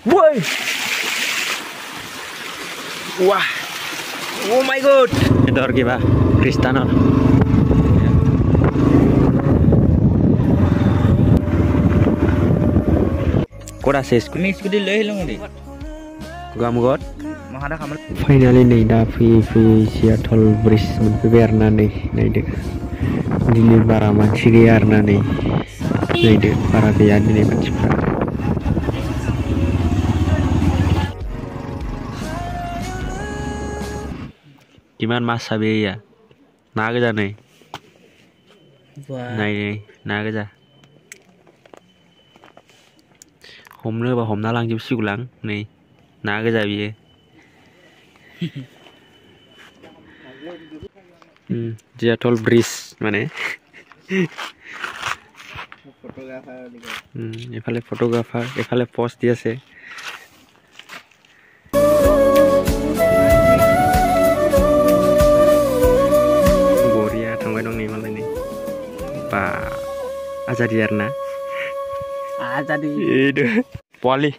Woi. Wah. Oh my god. Itu orgi Pak. Kristano. Kora ses kuni skudi leh long di. Kamu god. Mahada kamu. Finally nih Davi Seattle Bridge menpeberna nih deh. Dili para manci giarna nih deh para kian ini manci. Gimana Mas Sabi ya? Naga aja nih. Này naga aja. Hôm nữa hôm nào lang chụp siêu lắng này. Naga aja biye. Seattle Bridge mana? এফালে ফটোগ্রাফার এফালে পোস্ট দিয়েছে বরিয়া थांबाय दं नै मालाय नै बा आजादि आरोना आजादि এইটো পোৱালি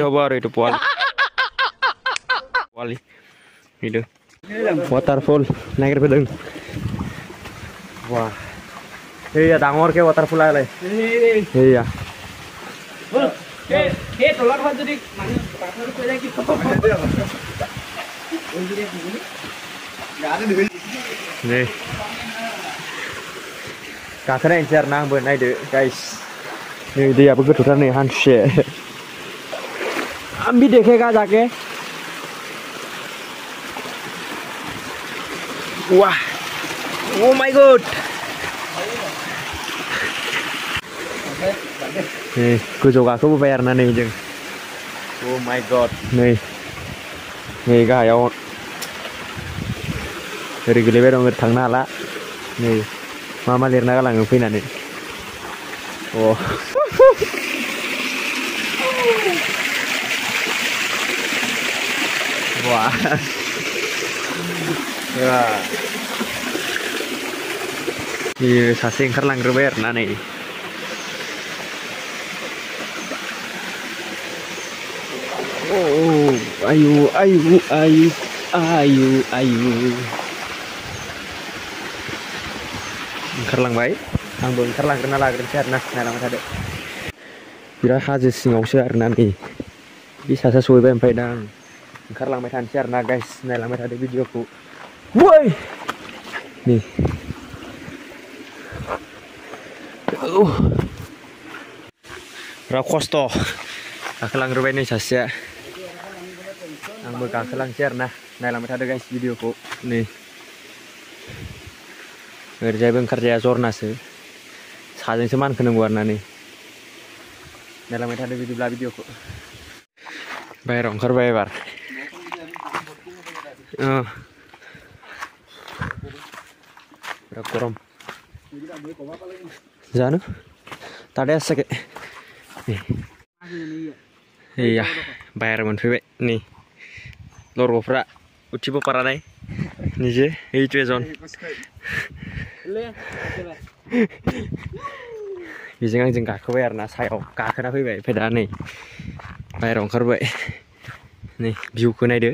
হ'ব আৰু এইটো পোৱালি এইটো waterfall nagiरफैदों wah iya ডাঙৰ কে waterfall আলে iya তলত হয় যদি মানুহ পাথৰ কৈ যায় কি photo nih kakaknya encer nang benai deh guys nih dia begitu nih Hanse ambil deh kayak jaket wah oh my god nih goजौगाखौबो bayarna nih जों oh my god nih gaयाव ओरै गोलैबाय दं ओरै थांनो हाला नै मा लिरना गालाङो फैनानै अ wah ya iya सासे ओंखारलांग्रोबाय आरोना नै oh ayu ओंखारलांबाय आंबो ओंखारलांग्रोना लाग्रोनोसै आरोना नायलांबाय थादो बिराद हाजो सिङावसो आरोना नै बे सासेया सहैबाय ओमफ्राय दा आं ओंखारलांबाय थानोसै आरोना गाइस नायलांबाय थादो भिडिअखौ वै नै बिराद खस्थ' गाखोलांग्रोबाय नै सासेया आंबो गाखोलांसै आरोना नायलांबाय थादो गाइस भिडिअखौ नै ओरैजायबो ओंखारजाया जरनासो साजोंसो मानखोनांगौ आरोना नै नायलांबाय थादो बिदिब्ला भिडिअखौ बाहेरायाव ओंखारबाय एबार बिराद गरम जानो tadanya sakit iya bayar मोनफैबाय नै लरग'फ्रा उथिबो पारा नाय निजे এইটো এজন बेजों आंजों गाखोबाय आरोना सायाव गाखोना फैबाय ओमफ्राय दा नै बाहेरायाव ओंखारबाय नै भिउखौ नायदो